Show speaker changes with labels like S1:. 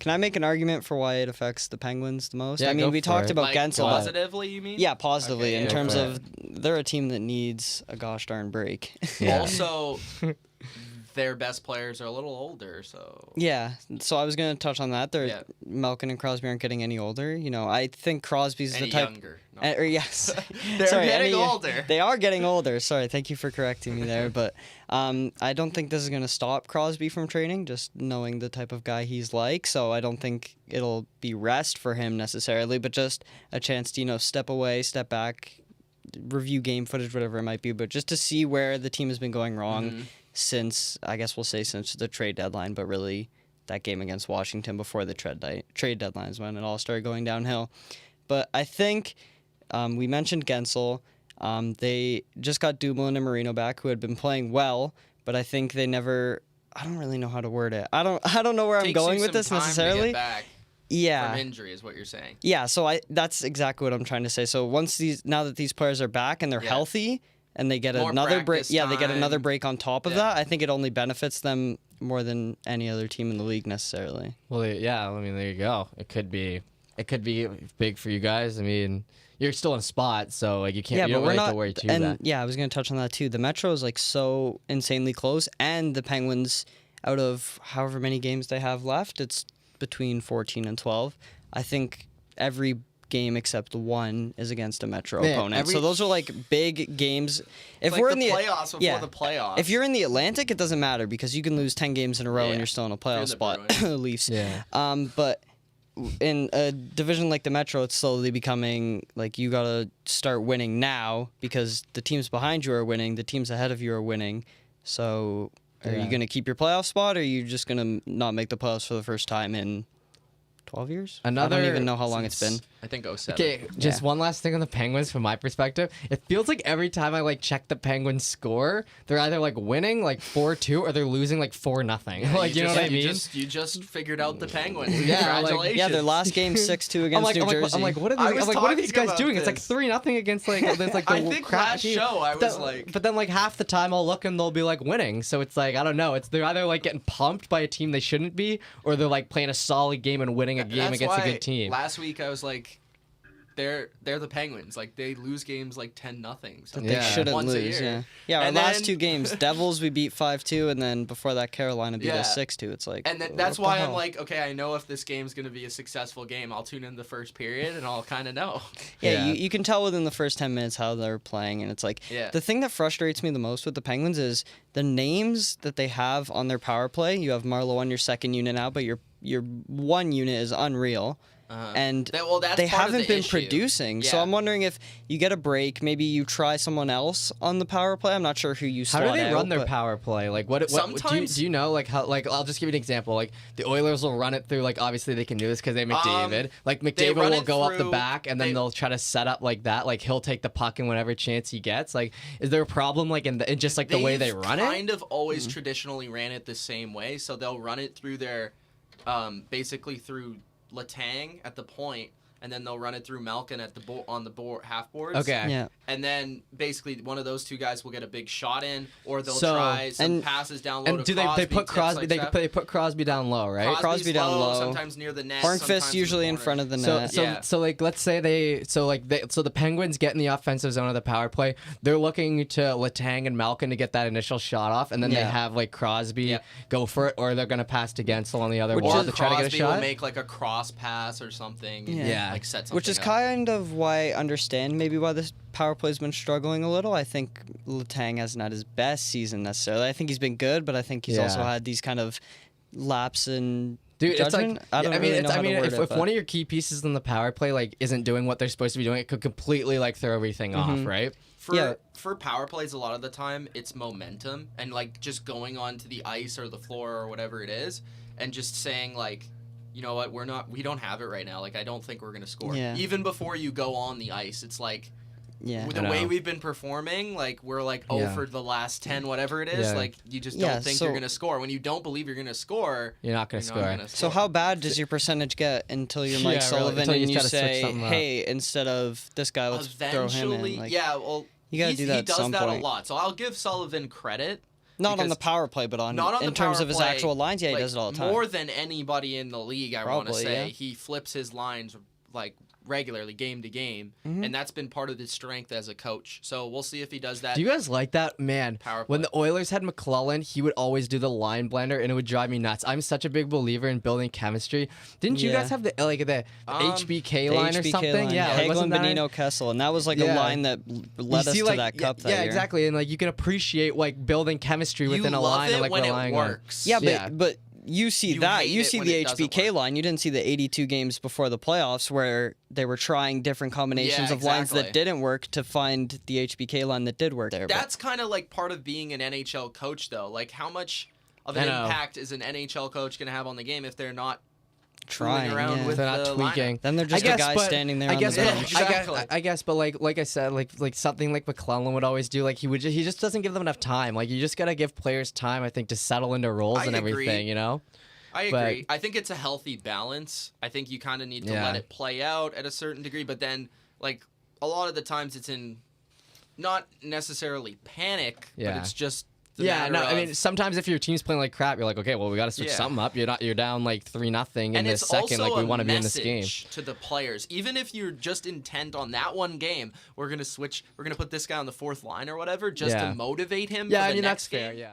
S1: Can I make an argument for why it affects the Penguins the most?
S2: Yeah,
S1: I mean, we talked about
S3: like,
S1: Gensel.
S3: positively, you mean?
S1: Yeah, positively,
S3: Okay,
S1: in
S3: yeah,
S1: terms
S3: go
S1: of they're a team that needs a gosh darn break.
S2: Yeah.
S3: Also, their best players are a little older, so...
S1: Yeah, so I was going to touch on that. Malkin and Crosby aren't getting any older. You know, I think Crosby's the type...
S3: younger. No.
S1: Yes.
S3: They're getting older.
S1: They are getting older. Sorry, thank you for correcting me there. But I don't think this is going to stop Crosby from training, just knowing the type of guy he's like. So I don't think it'll be rest for him necessarily, but just a chance to, step away, step back, review game footage, whatever it might be, but just to see where the team has been going wrong since, I guess we'll say since the trade deadline, but really that game against Washington before the trade deadline is when it all started going downhill. But I think we mentioned Gensel. They just got Dumoulin and Marino back, who had been playing well, but I think they never... I don't really know how to word it. I don't know where I'm going with this necessarily.
S3: To get back from injury is what you're saying.
S1: Yeah, so that's exactly what I'm trying to say. So now that these players are back and they're healthy and they get
S3: more
S1: another break,
S3: time.
S1: they get another break on top of that, I think it only benefits them more than any other team in the league necessarily.
S2: Well, yeah, I mean, there you go. It could be big for you guys. I mean, you're still in a spot, so like you don't really have to worry too much.
S1: Yeah, I was going to touch on that too. The Metro is like so insanely close, and the Penguins, out of however many games they have left, it's between 14 and 12. I think every game except one is against a Metro opponent. So those are like big games. If we're in the
S3: playoffs before the playoffs.
S1: If you're in the Atlantic, it doesn't matter because you can lose 10 games in a row and you're still in a playoff spot. Leafs.
S2: Yeah.
S1: But in a division like the Metro, it's slowly becoming like you got to start winning now because the teams behind you are winning, the teams ahead of you are winning. So are you going to keep your playoff spot, or are you just going to not make the playoffs for the first time in 12 years? I don't even know how long it's been.
S3: I think 07.
S2: Okay, just one last thing on the Penguins from my perspective. It feels like every time I check the Penguins score, they're either winning 4-2 or they're losing 4-0.
S3: Yeah,
S2: you know what I mean?
S3: You just figured out the Penguins.
S2: Yeah,
S3: Congratulations.
S1: Their last game 6-2 against New Jersey.
S2: I'm like, what are these guys doing? It's 3-0 against the
S3: I think last show I was
S2: but then half the time I'll look and they'll be winning. So it's I don't know. They're either getting pumped by a team they shouldn't be, or they're playing a solid game and winning a game against a good team.
S3: Last week I was they're the Penguins. They lose games 10-0. So
S1: they shouldn't
S3: once
S1: lose.
S3: A year.
S1: Yeah. Our last two games, Devils we beat 5-2, and then before that Carolina beat us 6-2. It's
S3: and that's why I'm okay. I know if this game's gonna be a successful game, I'll tune in the first period and I'll kind of know.
S1: Yeah, you can tell within the first 10 minutes how they're playing, and it's the thing that frustrates me the most with the Penguins is the names that they have on their power play. You have Marleau on your second unit now, but your one unit is unreal. And they haven't been producing. So I'm wondering if you get a break, maybe you try someone else on the power play. I'm not sure who you slot out.
S2: How do they run their power play? What
S3: sometimes,
S2: do you know how I'll just give you an example. The Oilers will run it through obviously they can do this because they McDavid. McDavid will go up the back and then they'll try to set up that. He'll take the puck in whatever chance he gets. Is there a problem in just the way they run it?
S3: They've kind of always traditionally ran it the same way. So they'll run it through their basically through Letang at the point, and then they'll run it through Malkin at on the half boards.
S2: Okay.
S1: Yeah.
S3: And then basically one of those two guys will get a big shot in, or they'll try some passes down low.
S2: And do they put Crosby? They put Crosby down low, right?
S1: Crosby down low.
S3: Sometimes near the net.
S1: Hornfist usually in front of the net.
S2: So let's say the Penguins get in the offensive zone of the power play. They're looking to Letang and Malkin to get that initial shot off, and then they have Crosby go for it, or they're gonna pass to Gensel on the other wall to try to get a shot.
S3: Crosby will make a cross pass or something.
S1: Yeah.
S3: Set something
S1: which is
S3: up.
S1: kind of why I understand maybe why this power play's been struggling a little. I think Letang hasn't had his best season necessarily. I think he's been good, but I think he's also had these kind of lapse in judgment.
S2: If one of your key pieces in the power play isn't doing what they're supposed to be doing, it could completely throw everything off, right?
S3: For power plays, a lot of the time it's momentum and just going onto the ice or the floor or whatever it is, and just saying you know what, we don't have it right now. I don't think we're going to score. Yeah. Even before you go on the ice, it's with the way we've been performing, we're for the last 10, whatever it is. You just don't think you're going to score. When you don't believe you're going to score,
S2: you're not going to score.
S1: So how bad does your percentage get until you're Mike Sullivan and you say, hey, instead of this guy, let's throw him in?
S3: You got to do that at some point. He does that a lot. So I'll give Sullivan credit.
S1: Not on the power play, but in terms of his actual lines. Yeah, he does it all the time.
S3: More than anybody in the league, I want to say.
S1: Yeah.
S3: He flips his lines like regularly, game to game, and that's been part of his strength as a coach. So we'll see if he does that.
S2: Do you guys like that? Man, when the Oilers had McClellan, he would always do the line blender, and it would drive me nuts. I'm such a big believer in building chemistry. Didn't you guys have the HBK line or something?
S1: Line.
S2: Yeah,
S1: Hagelin, Benino, Kessel, and that was like a line that led us to that cup that year.
S2: Yeah, exactly, and like you can appreciate like building chemistry within a line and like
S3: when
S2: relying
S3: it works.
S2: on.
S1: Yeah, but you see that. You see the HBK line. You didn't see the 82 games before the playoffs where they were trying different combinations of lines that didn't work to find the HBK line that did work there.
S3: That's kind of like part of being an NHL coach, though. Like, how much of an impact is an NHL coach going to have on the game if they're not trying around with the tweaking?
S1: Then they're just a guy standing there on the bench.
S2: I guess, but like I said, like something like McClellan would always do. Like he just doesn't give them enough time. Like you just gotta give players time, I think, to settle into roles and everything. You know.
S3: I agree. I think it's a healthy balance. I think you kind of need to let it play out at a certain degree, but then like a lot of the times it's in not necessarily panic, but it's just.
S2: I mean, sometimes if your team's playing like crap, you're like, okay, well, we got to switch something up. You're down like 3-0 in this second. Like we want to be in this game.
S3: To the players, even if you're just intent on that one game, we're gonna switch. We're gonna put this guy on the fourth line or whatever, just to motivate him.
S2: Yeah,
S3: for the
S2: that's
S3: game.
S2: fair. Yeah.